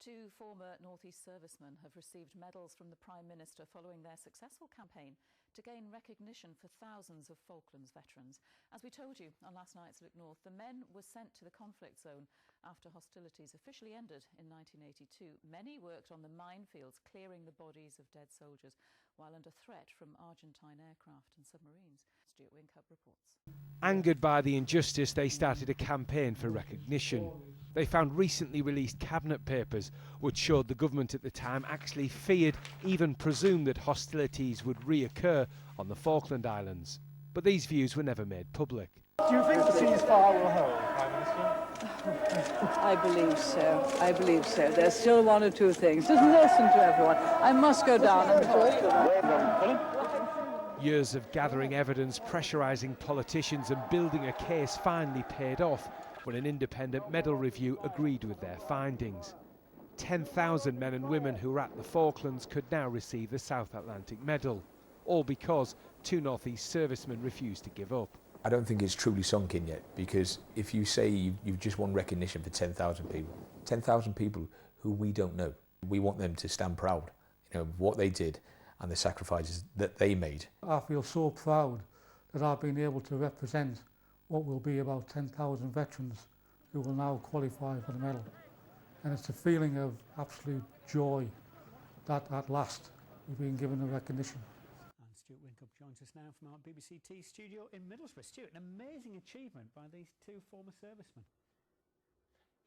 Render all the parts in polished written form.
Two former North East servicemen have received medals from the Prime Minister following their successful campaign to gain recognition for thousands of Falklands veterans. As we told you on last night's Look North, the men were sent to the conflict zone after hostilities officially ended in 1982. Many worked on the minefields, clearing the bodies of dead soldiers while under threat from Argentine aircraft and submarines. Stuart Wincup reports. Angered by the injustice, they started a campaign for recognition. They found recently released cabinet papers which showed the government at the time actually feared, even presumed, that hostilities would reoccur on the Falkland Islands. But these views were never made public. Do you think the ceasefire will hold, Prime Minister? I believe so. I believe so. There's still one or two things. Just listen to everyone. I must go down and talk. Years of gathering evidence, pressurising politicians and building a case finally paid off when an independent medal review agreed with their findings. 10,000 men and women who were at the Falklands could now receive the South Atlantic Medal, all because two North East servicemen refused to give up. I don't think it's truly sunk in yet, because if you say you've just won recognition for 10,000 people who we don't know, we want them to stand proud, of what they did and the sacrifices that they made. I feel so proud that I've been able to represent what will be about 10,000 veterans who will now qualify for the medal. And it's a feeling of absolute joy that at last we've been given the recognition. And Stuart Wincup joins us now from our BBC T studio in Middlesbrough. Stuart, an amazing achievement by these two former servicemen.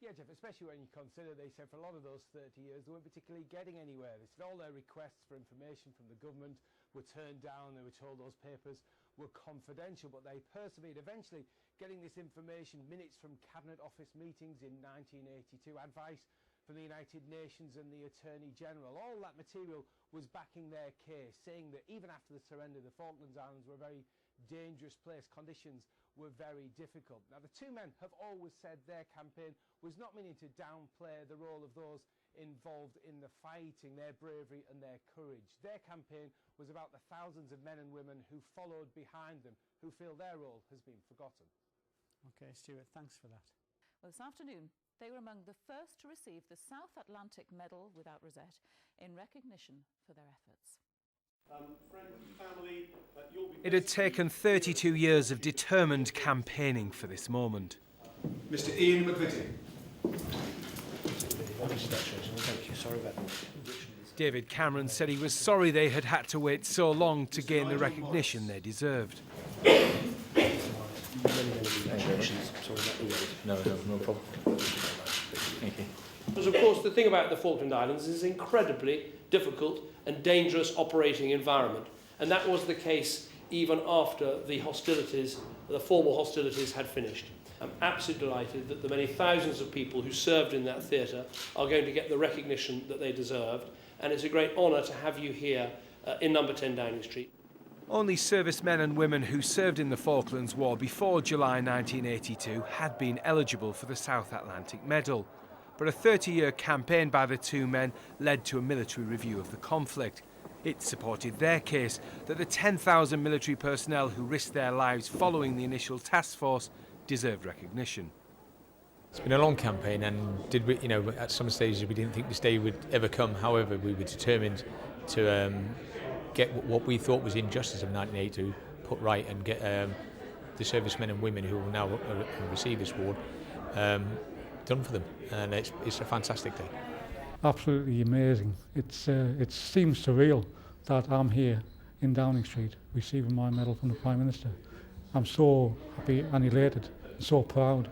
Yeah, Jeff, especially when you consider they said for a lot of those 30 years they weren't particularly getting anywhere. They said all their requests for information from the government were turned down. They were told those papers were confidential, but they persevered, eventually getting this information, minutes from Cabinet Office meetings in 1982, advice from the United Nations and the Attorney General. All that material was backing their case, saying that even after the surrender, the Falklands Islands were a very dangerous place. Conditions were very difficult. Now, the two men have always said their campaign was not meaning to downplay the role of those involved in the fighting, their bravery and their courage. Their campaign was about the thousands of men and women who followed behind them, who feel their role has been forgotten. OK, Stuart, thanks for that. Well, this afternoon, they were among the first to receive the South Atlantic Medal without Rosette in recognition for their efforts. It had taken 32 years of determined campaigning for this moment. Mr. Ian McVitie. David Cameron said he was sorry they had to wait so long to gain the recognition they deserved. No problem. Thank you. Because of course the thing about the Falkland Islands is an incredibly difficult and dangerous operating environment, and that was the case even after the formal hostilities had finished. I'm absolutely delighted that the many thousands of people who served in that theatre are going to get the recognition that they deserved, and it's a great honour to have you here in number 10 Downing Street. Only servicemen and women who served in the Falklands War before July 1982 had been eligible for the South Atlantic Medal. But a 30-year campaign by the two men led to a military review of the conflict. It supported their case that the 10,000 military personnel who risked their lives following the initial task force deserved recognition. It's been a long campaign, and at some stages we didn't think this day would ever come. However, we were determined to get what we thought was injustice of 1982 put right, and get the servicemen and women who will now receive this award done for them, and it's a fantastic day. Absolutely amazing. It seems surreal that I'm here in Downing Street receiving my medal from the Prime Minister. I'm so happy and elated and so proud.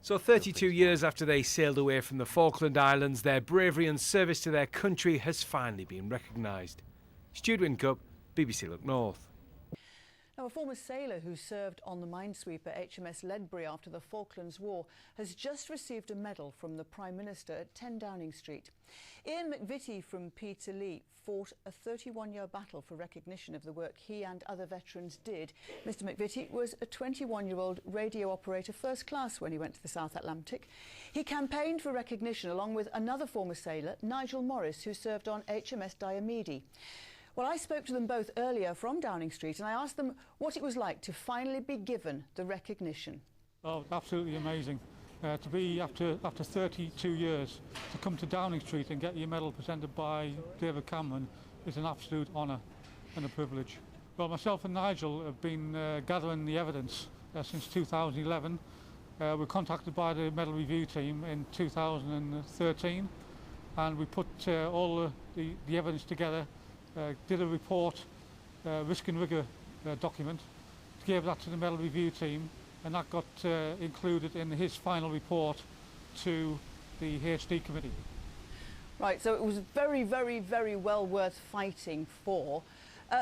So 32 years after they sailed away from the Falkland Islands, their bravery and service to their country has finally been recognised. Stuart Wincup, BBC Look North. Now, a former sailor who served on the minesweeper HMS Ledbury after the Falklands War has just received a medal from the Prime Minister at 10 Downing Street. Ian McVitie from Peterlee fought a 31-year battle for recognition of the work he and other veterans did. Mr McVitie was a 21-year-old radio operator first class when he went to the South Atlantic. He campaigned for recognition along with another former sailor, Nigel Morris, who served on HMS Diomede. Well, I spoke to them both earlier from Downing Street, and I asked them what it was like to finally be given the recognition. Oh, absolutely amazing. to be after 32 years to come to Downing Street and get your medal presented by David Cameron is an absolute honour and a privilege. Well, myself and Nigel have been gathering the evidence since 2011. We were contacted by the medal review team in 2013, and we put all the evidence together, did a report, risk and rigour document, gave that to the medal review team, and that got included in his final report to the HD committee. Right, so it was very, very, very well worth fighting for.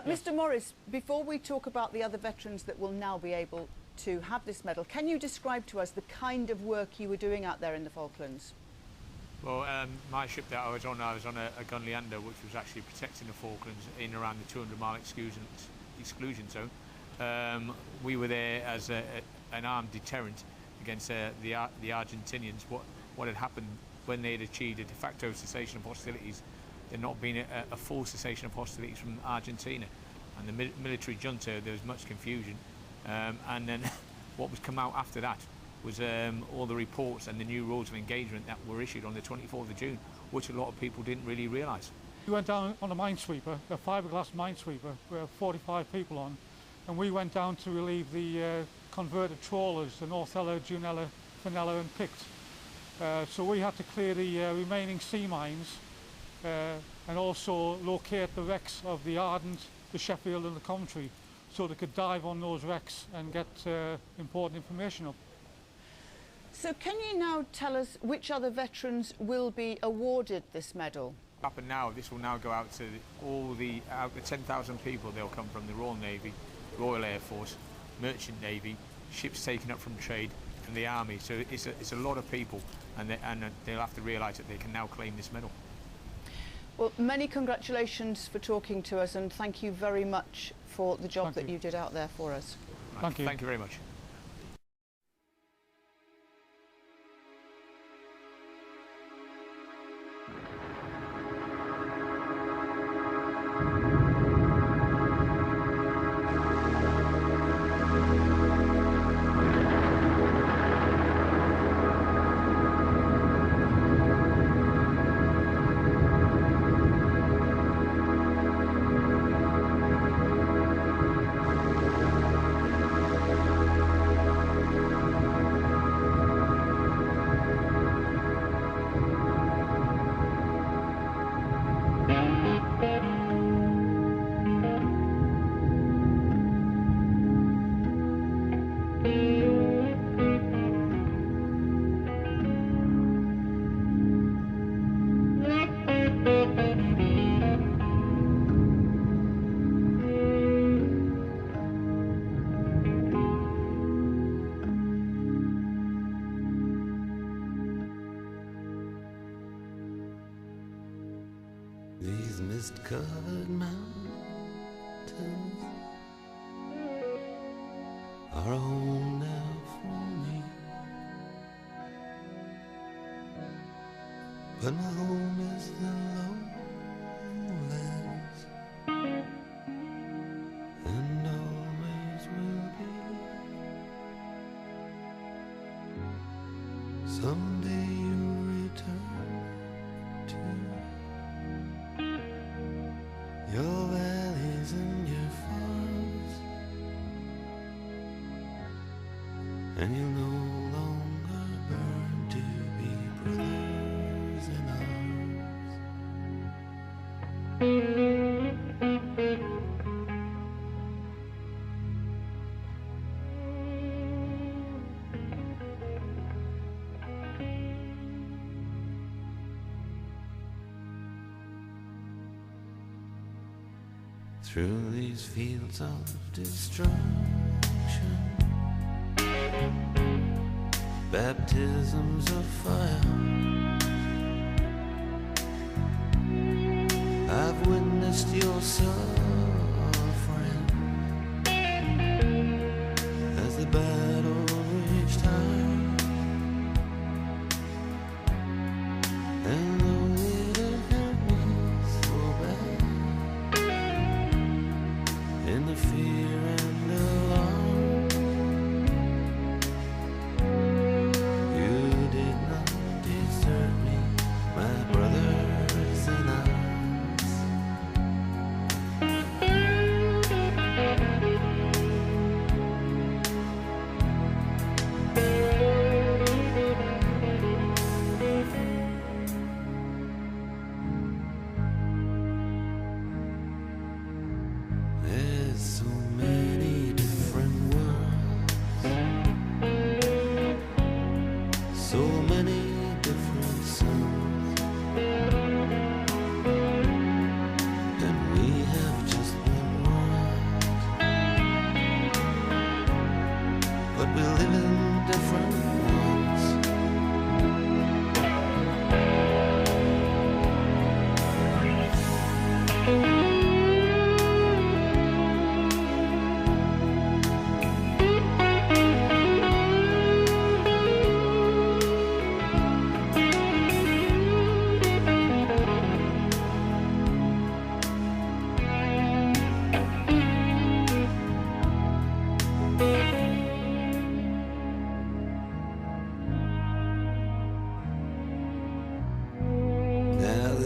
Mr. Morris, before we talk about the other veterans that will now be able to have this medal, can you describe to us the kind of work you were doing out there in the Falklands? Well, my ship that I was on a gun Leander, which was actually protecting the Falklands in around the 200-mile exclusion zone. We were there as an armed deterrent against the Argentinians. What had happened when they had achieved a de facto cessation of hostilities, there had not been a full cessation of hostilities from Argentina. And the military junta, there was much confusion. And then what was come out after that was all the reports and the new rules of engagement that were issued on the 24th of June, which a lot of people didn't really realise. We went down on a minesweeper, a fiberglass minesweeper, with 45 people on, and we went down to relieve the converted trawlers, the Northella, Junella, Fenella and Pict. So we had to clear the remaining sea mines and also locate the wrecks of the Ardent, the Sheffield and the Coventry, so they could dive on those wrecks and get important information up. So can you now tell us which other veterans will be awarded this medal? Up and now, this will now go out to all the 10,000 people. They'll come from the Royal Navy, Royal Air Force, Merchant Navy, ships taken up from trade and the Army. So it's a lot of people, and they'll have to realise that they can now claim this medal. Well, many congratulations for talking to us, and thank you very much for the job that you did out there for us. Right. Thank you. Thank you very much. These mist-covered mountains are a home now for me, but my home is the lowlands, and always will be. Someday you'll return to your valleys and your farms, and you'll no longer burn to be brothers in through these fields of destruction, baptisms of fire, I've witnessed your suffering as the battle reached high, and though it hurt me so bad, in the fear and alarm, you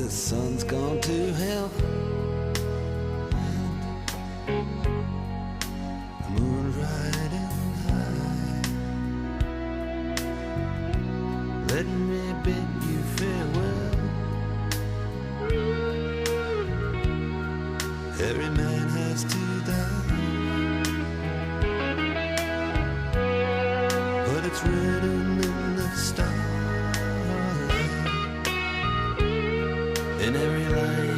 the sun's gone to hell. The moon riding high. Let me bid you farewell. Every man has to die, but it's written in the starlight, in every line